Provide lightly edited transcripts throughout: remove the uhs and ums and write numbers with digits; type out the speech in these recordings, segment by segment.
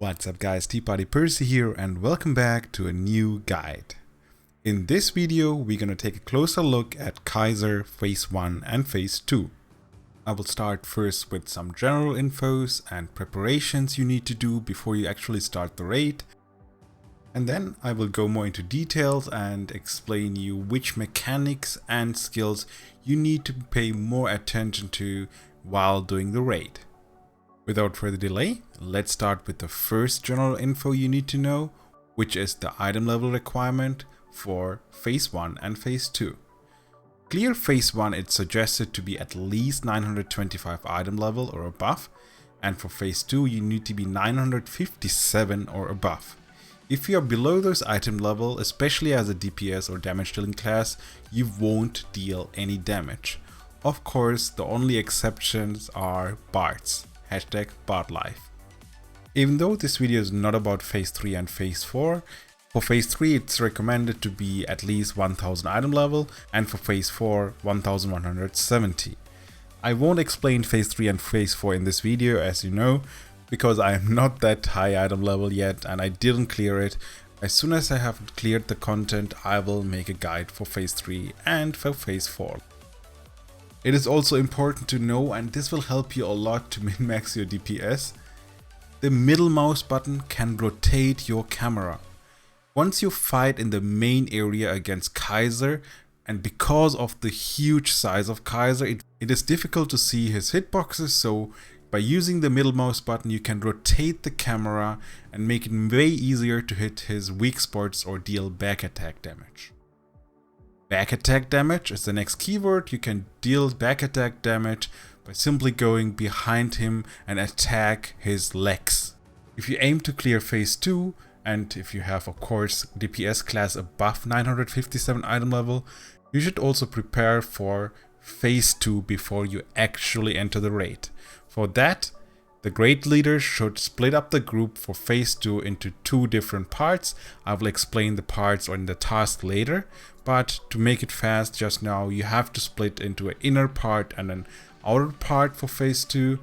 What's up guys, Tea-Party Percy here and welcome back to a new guide. In this video we're gonna take a closer look at Kaiser Phase 1 and Phase 2. I will start first with some general infos and preparations you need to do before you actually start the raid. And then I will go more into details and explain you which mechanics and skills you need to pay more attention to while doing the raid. Without further delay, let's start with the first general info you need to know, which is the item level requirement for Phase 1 and Phase 2. Clear Phase 1, it's suggested to be at least 925 item level or above, and for Phase 2 you need to be 957 or above. If you are below those item level, especially as a DPS or damage dealing class, you won't deal any damage. Of course, the only exceptions are bards. #BardLife. Even though this video is not about Phase 3 and Phase 4, for Phase 3 it's recommended to be at least 1000 item level and for Phase 4 1170. I won't explain Phase 3 and Phase 4 in this video, as you know, because I am not that high item level yet and I didn't clear it. As soon as I have cleared the content, I will make a guide for Phase 3 and for Phase 4. It is also important to know, and this will help you a lot to min-max your DPS, the middle mouse button can rotate your camera. Once you fight in the main area against Kaiser, and because of the huge size of Kaiser, it is difficult to see his hitboxes, so by using the middle mouse button you can rotate the camera and make it way easier to hit his weak spots or deal back attack damage. Back attack damage is the next keyword. You can deal back attack damage by simply going behind him and attack his legs. If you aim to clear Phase 2, and if you have of course DPS class above 957 item level, you should also prepare for Phase 2 before you actually enter the raid. For that, the raid leader should split up the group for Phase 2 into two different parts. I will explain the parts in the task later, but to make it fast just now, you have to split into an inner part and an outer part for Phase 2.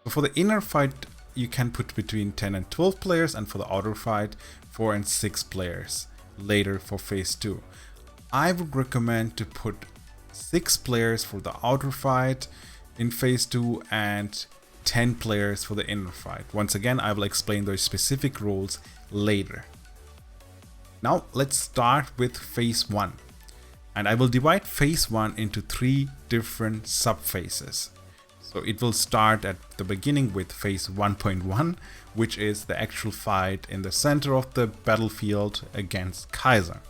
So for the inner fight, you can put between 10 and 12 players, and for the outer fight, 4 and 6 players later for Phase 2. I would recommend to put 6 players for the outer fight in Phase 2 and 10 players for the inner fight. Once again, I will explain those specific rules later. Now let's start with Phase 1. And I will divide Phase 1 into 3 different sub-phases. So it will start at the beginning with Phase 1.1, which is the actual fight in the center of the battlefield against Kaiser.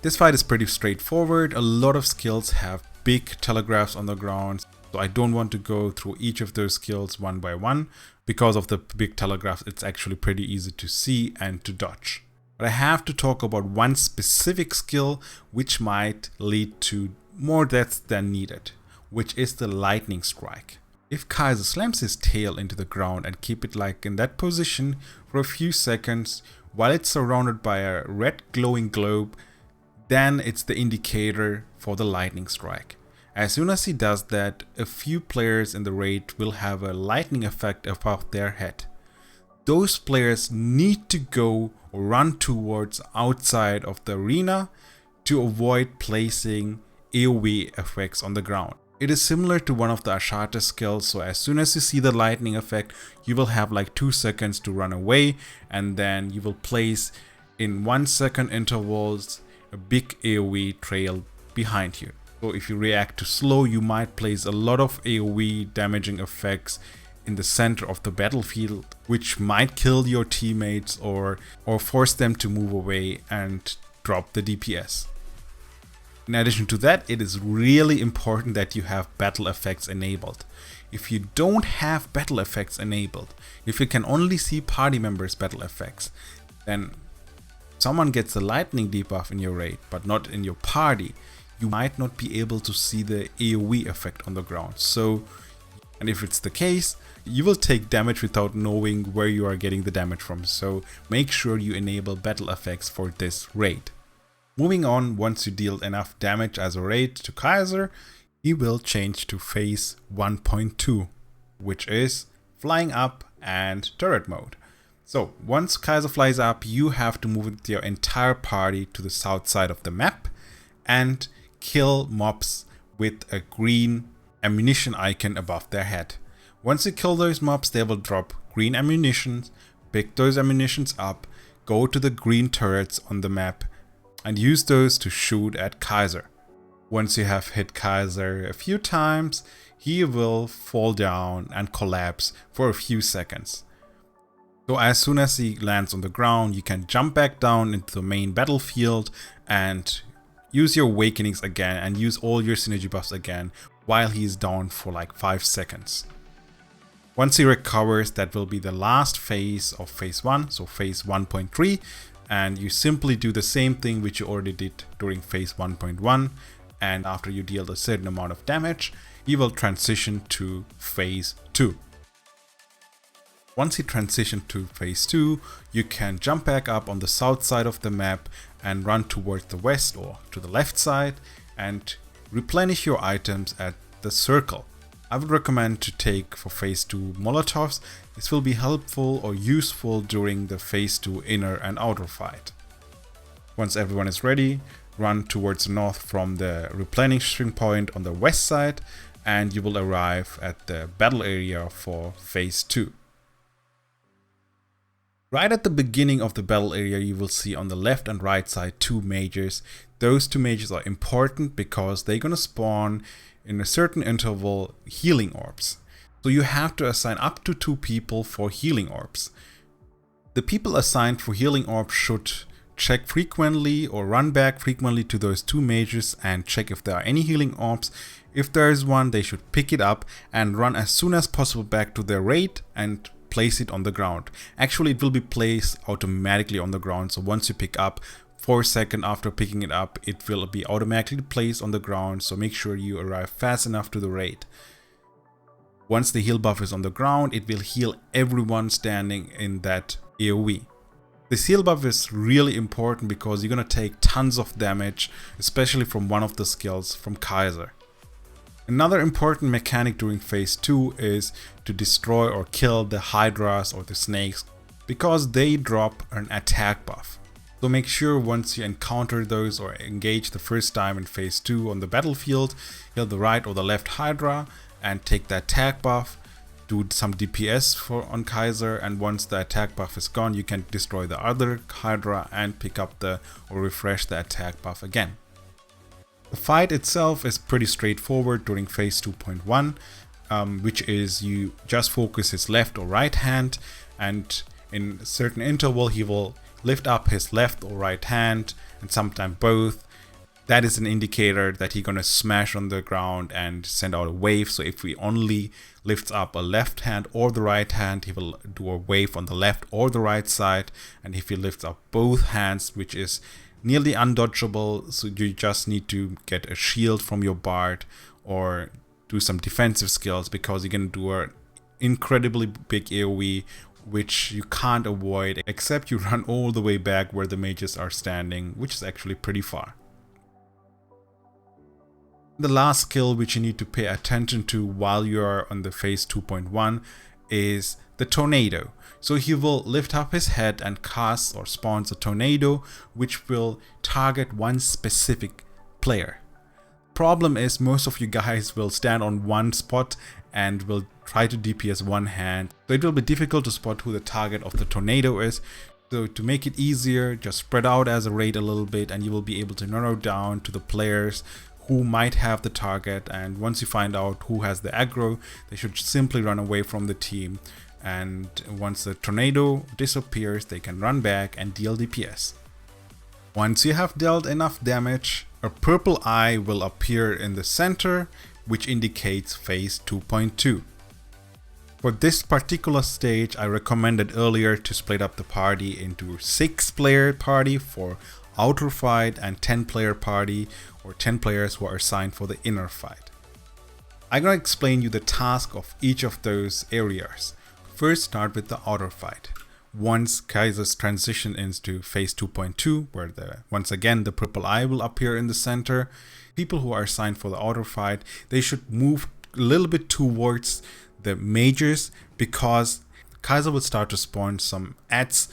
This fight is pretty straightforward. A lot of skills have big telegraphs on the ground. So I don't want to go through each of those skills one by one. Because of the big telegraphs, it's actually pretty easy to see and to dodge. But I have to talk about one specific skill which might lead to more deaths than needed, which is the lightning strike. If Kaiser slams his tail into the ground and keep it like in that position for a few seconds while it's surrounded by a red glowing globe, then it's the indicator for the lightning strike. As soon as he does that, a few players in the raid will have a lightning effect above their head. Those players need to go or run towards outside of the arena to avoid placing AoE effects on the ground. It is similar to one of the Ashata skills, so as soon as you see the lightning effect, you will have like 2 seconds to run away, and then you will place in 1 second intervals a big AoE trail behind you. So if you react too slow, you might place a lot of AoE damaging effects in the center of the battlefield, which might kill your teammates or force them to move away and drop the DPS. In addition to that, it is really important that you have battle effects enabled. If you don't have battle effects enabled, if you can only see party members' battle effects, then someone gets a lightning debuff in your raid but not in your party, you might not be able to see the AoE effect on the ground. And if it's the case, you will take damage without knowing where you are getting the damage from. So make sure you enable battle effects for this raid. Moving on, once you deal enough damage as a raid to Kaiser, he will change to Phase 1.2, which is flying up and turret mode. So once Kaiser flies up, you have to move with your entire party to the south side of the map and kill mobs with a green ammunition icon above their head. Once you kill those mobs, they will drop green ammunition. Pick those ammunitions up, go to the green turrets on the map and use those to shoot at Kaiser. Once you have hit Kaiser a few times, he will fall down and collapse for a few seconds. So as soon as he lands on the ground, you can jump back down into the main battlefield and use your awakenings again and use all your synergy buffs again while he's down for like 5 seconds. Once he recovers, that will be the last phase of phase 1, so phase 1.3, and you simply do the same thing which you already did during phase 1.1, and after you deal a certain amount of damage, he will transition to phase 2. Once you transition to phase 2, you can jump back up on the south side of the map and run towards the west or to the left side and replenish your items at the circle. I would recommend to take for phase 2 Molotovs. This will be helpful or useful during the phase 2 inner and outer fight. Once everyone is ready, run towards the north from the replenishing point on the west side and you will arrive at the battle area for phase 2. Right at the beginning of the battle area, you will see on the left and right side 2 mages. Those 2 mages are important because they're gonna spawn in a certain interval healing orbs. So you have to assign up to 2 people for healing orbs. The people assigned for healing orbs should check frequently or run back frequently to those 2 mages and check if there are any healing orbs. If there is one, they should pick it up and run as soon as possible back to their raid and place it on the ground. Actually, it will be placed automatically on the ground. So once you pick up, 4 seconds after picking it up, it will be automatically placed on the ground. So make sure you arrive fast enough to the raid. Once the heal buff is on the ground, it will heal everyone standing in that AoE. This heal buff is really important because you're gonna take tons of damage, especially from one of the skills from Kaiser. Another important mechanic during phase 2 is to destroy or kill the hydras or the snakes because they drop an attack buff. So make sure once you encounter those or engage the first time in phase 2 on the battlefield, kill the right or the left hydra and take the attack buff, do some DPS on Kaiser, and once the attack buff is gone, you can destroy the other hydra and pick up or refresh the attack buff again. The fight itself is pretty straightforward during phase 2.1, which is you just focus his left or right hand, and in a certain interval he will lift up his left or right hand and sometimes both. That is an indicator that he's gonna smash on the ground and send out a wave. So if he only lifts up a left hand or the right hand, he will do a wave on the left or the right side. And if he lifts up both hands, which is nearly undodgeable, so you just need to get a shield from your bard or do some defensive skills because you're gonna do an incredibly big AoE which you can't avoid except you run all the way back where the mages are standing, which is actually pretty far. The last skill which you need to pay attention to while you are on the phase 2.1 is the tornado. So he will lift up his head and cast or spawns a tornado which will target one specific player. Problem is most of you guys will stand on one spot and will try to DPS one hand. So it will be difficult to spot who the target of the tornado is. So to make it easier, just spread out as a raid a little bit and you will be able to narrow down to the players who might have the target, and once you find out who has the aggro, they should simply run away from the team, and once the tornado disappears they can run back and deal DPS. Once you have dealt enough damage, a purple eye will appear in the center which indicates phase 2.2. For this particular stage I recommended earlier to split up the party into 6-player party for outer fight and 10-player party or 10 players who are assigned for the inner fight. I'm gonna explain you the task of each of those areas. First, start with the outer fight. Once Kaiser's transition into phase 2.2, where once again the purple eye will appear in the center, people who are assigned for the outer fight, they should move a little bit towards the mages because Kaiser will start to spawn some ads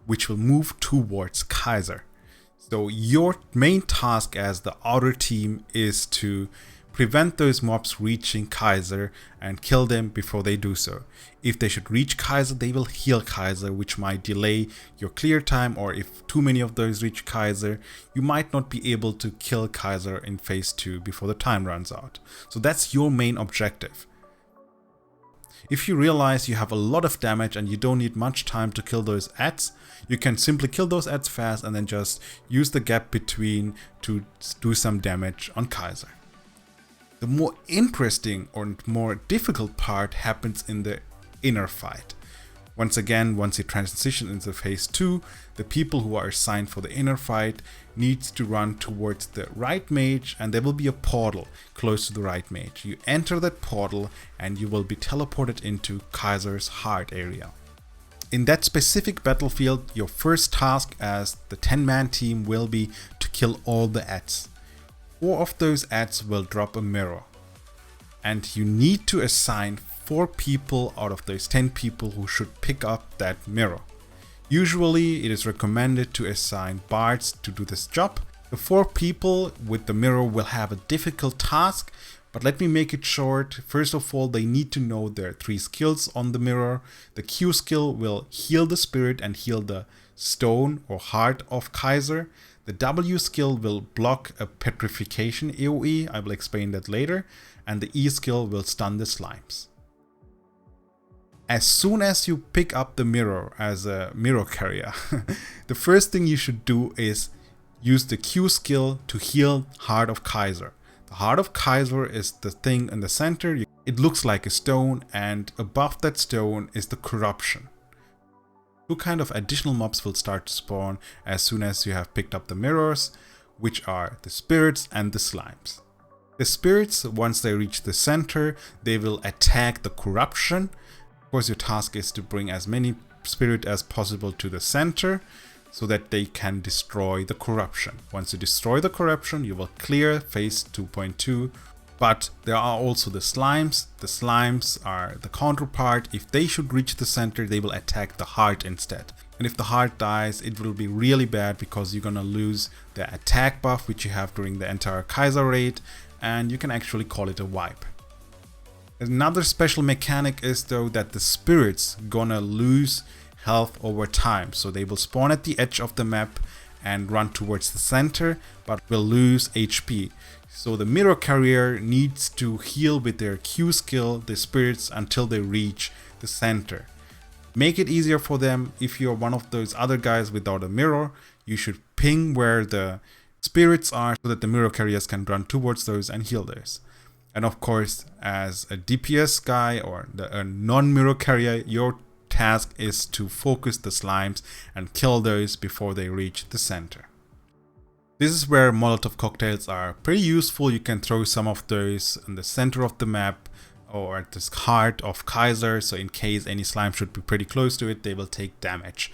which will move towards Kaiser. So your main task as the outer team is to prevent those mobs reaching Kaiser and kill them before they do so. If they should reach Kaiser, they will heal Kaiser, which might delay your clear time, or if too many of those reach Kaiser, you might not be able to kill Kaiser in phase 2 before the time runs out. So that's your main objective. If you realize you have a lot of damage and you don't need much time to kill those ads, you can simply kill those ads fast and then just use the gap between to do some damage on Kaiser. The more interesting or more difficult part happens in the inner fight. Once again, once you transition into phase 2, the people who are assigned for the inner fight needs to run towards the right mage, and there will be a portal close to the right mage. You enter that portal and you will be teleported into Kaiser's heart area. In that specific battlefield, your first task as the 10-man team will be to kill all the ads. 4 of those ads will drop a mirror, and you need to assign 4 people out of those 10 people who should pick up that mirror. Usually it is recommended to assign bards to do this job. The 4 people with the mirror will have a difficult task, but let me make it short. First of all, they need to know their 3 skills on the mirror. The Q skill will heal the spirit and heal the stone or heart of Kaiser. The W skill will block a petrification AoE, I will explain that later, and the E skill will stun the slimes. As soon as you pick up the mirror as a mirror carrier, the first thing you should do is use the Q skill to heal Heart of Kaiser. The Heart of Kaiser is the thing in the center. It looks like a stone, and above that stone is the corruption. 2 kind of additional mobs will start to spawn as soon as you have picked up the mirrors, which are the spirits and the slimes. The spirits, once they reach the center, they will attack the corruption. Of course, your task is to bring as many spirits as possible to the center so that they can destroy the corruption. Once you destroy the corruption, you will clear phase 2.2. But there are also the slimes. The slimes are the counterpart. If they should reach the center, they will attack the heart instead. And if the heart dies, it will be really bad because you're gonna lose the attack buff which you have during the entire Kaiser raid, and you can actually call it a wipe. Another special mechanic is though that the spirits gonna lose health over time. So they will spawn at the edge of the map and run towards the center, but will lose HP. So the mirror carrier needs to heal with their Q skill the spirits until they reach the center. Make it easier for them. If you're one of those other guys without a mirror, you should ping where the spirits are so that the mirror carriers can run towards those and heal those. And of course, as a DPS guy or a non-mirror carrier, your task is to focus the slimes and kill those before they reach the center. This is where Molotov cocktails are pretty useful. You can throw some of those in the center of the map or at the heart of Kaiser, so in case any slime should be pretty close to it, they will take damage.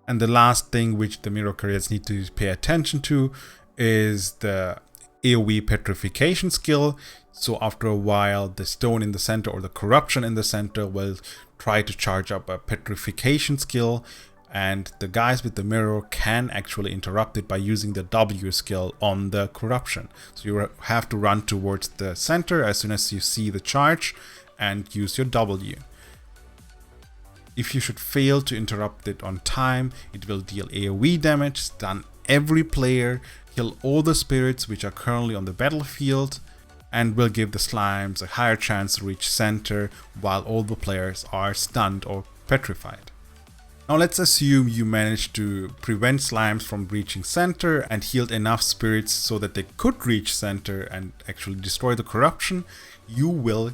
And the last thing which the mirror carriers need to pay attention to is the AoE petrification skill. So after a while, the stone in the center or the corruption in the center will try to charge up a petrification skill, and the guys with the mirror can actually interrupt it by using the W skill on the corruption. So you have to run towards the center as soon as you see the charge and use your W. If you should fail to interrupt it on time, it will deal AoE damage, stun every player, kill all the spirits which are currently on the battlefield, and will give the slimes a higher chance to reach center while all the players are stunned or petrified. Now let's assume you managed to prevent slimes from reaching center and healed enough spirits so that they could reach center and actually destroy the corruption. You will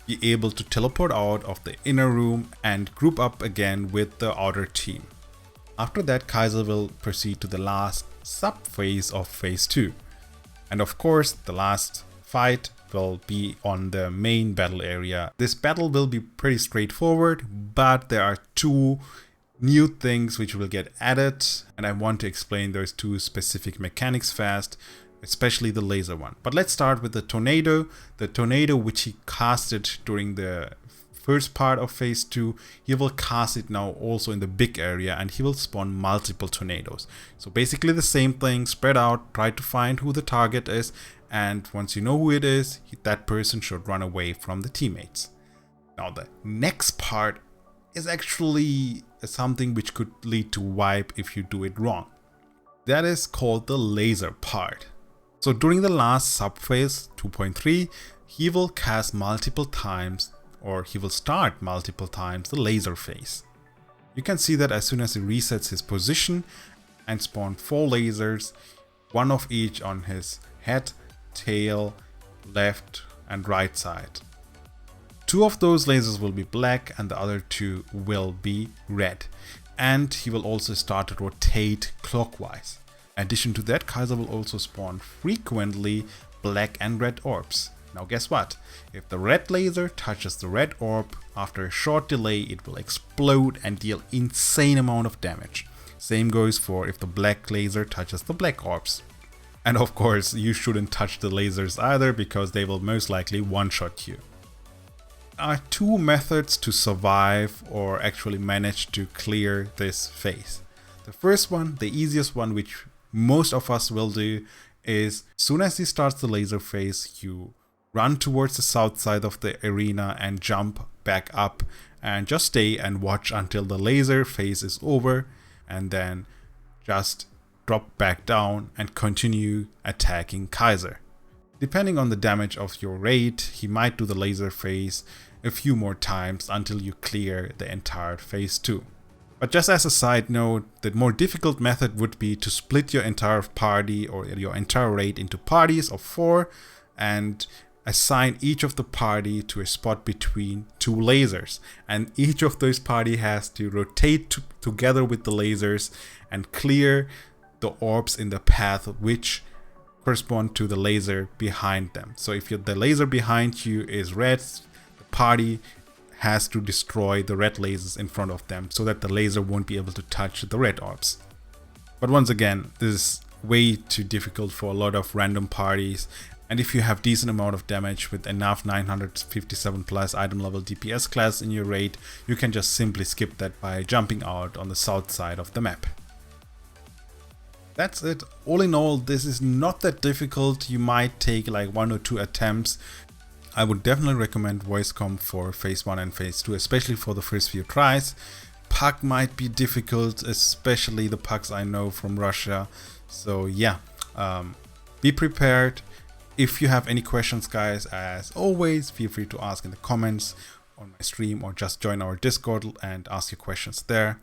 be able to teleport out of the inner room and group up again with the outer team. After that, Kaiser will proceed to the last sub-phase of phase 2. And of course, the last fight will be on the main battle area. This battle will be pretty straightforward, but there are 2 new things which will get added, and I want to explain those 2 specific mechanics fast, especially the laser one. But let's start with the tornado. The tornado which he casted during the first part of phase 2, he will cast it now also in the big area, and he will spawn multiple tornadoes. So basically the same thing, spread out, try to find who the target is, and once you know who it is, that person should run away from the teammates. Now the next part is actually something which could lead to wipe if you do it wrong. That is called the laser part. So during the last subphase 2.3, he will cast multiple times, or he will start multiple times, the laser phase. You can see that as soon as he resets his position and spawn 4 lasers, one of each on his head, tail, left and right side. 2 of those lasers will be black and the other 2 will be red. And he will also start to rotate clockwise. In addition to that, Kaiser will also spawn frequently black and red orbs. Now guess what? If the red laser touches the red orb, after a short delay it will explode and deal insane amount of damage. Same goes for if the black laser touches the black orbs. And of course you shouldn't touch the lasers either, because they will most likely one-shot you. There are 2 methods to survive or actually manage to clear this phase. The first one, the easiest one, which most of us will do, is as soon as he starts the laser phase, you run towards the south side of the arena and jump back up and just stay and watch until the laser phase is over, and then just drop back down and continue attacking Kaiser. Depending on the damage of your raid, he might do the laser phase a few more times until you clear the entire phase 2. But just as a side note, the more difficult method would be to split your entire party or your entire raid into parties of 4 and assign each of the party to a spot between 2 lasers, and each of those party has to rotate together with the lasers and clear the orbs in the path which correspond to the laser behind them. So if the laser behind you is red, the party has to destroy the red lasers in front of them so that the laser won't be able to touch the red orbs. But once again, this is way too difficult for a lot of random parties, and if you have decent amount of damage with enough 957 plus item level DPS class in your raid, you can just simply skip that by jumping out on the south side of the map. That's it. All in all, this is not that difficult. You might take like 1 or 2 attempts. I would definitely recommend voice comm for phase 1 and phase 2, especially for the first few tries. Puck might be difficult, especially the pucks I know from Russia. So yeah, be prepared. If you have any questions, guys, as always, feel free to ask in the comments on my stream or just join our Discord and ask your questions there.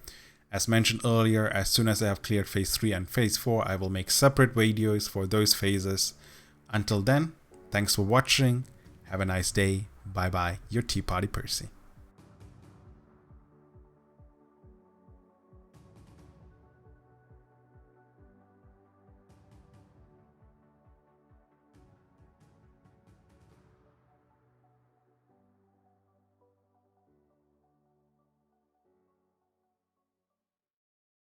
As mentioned earlier, as soon as I have cleared phase 3 and phase 4, I will make separate videos for those phases. Until then, thanks for watching. Have a nice day. Bye bye, your Tea Party Percy.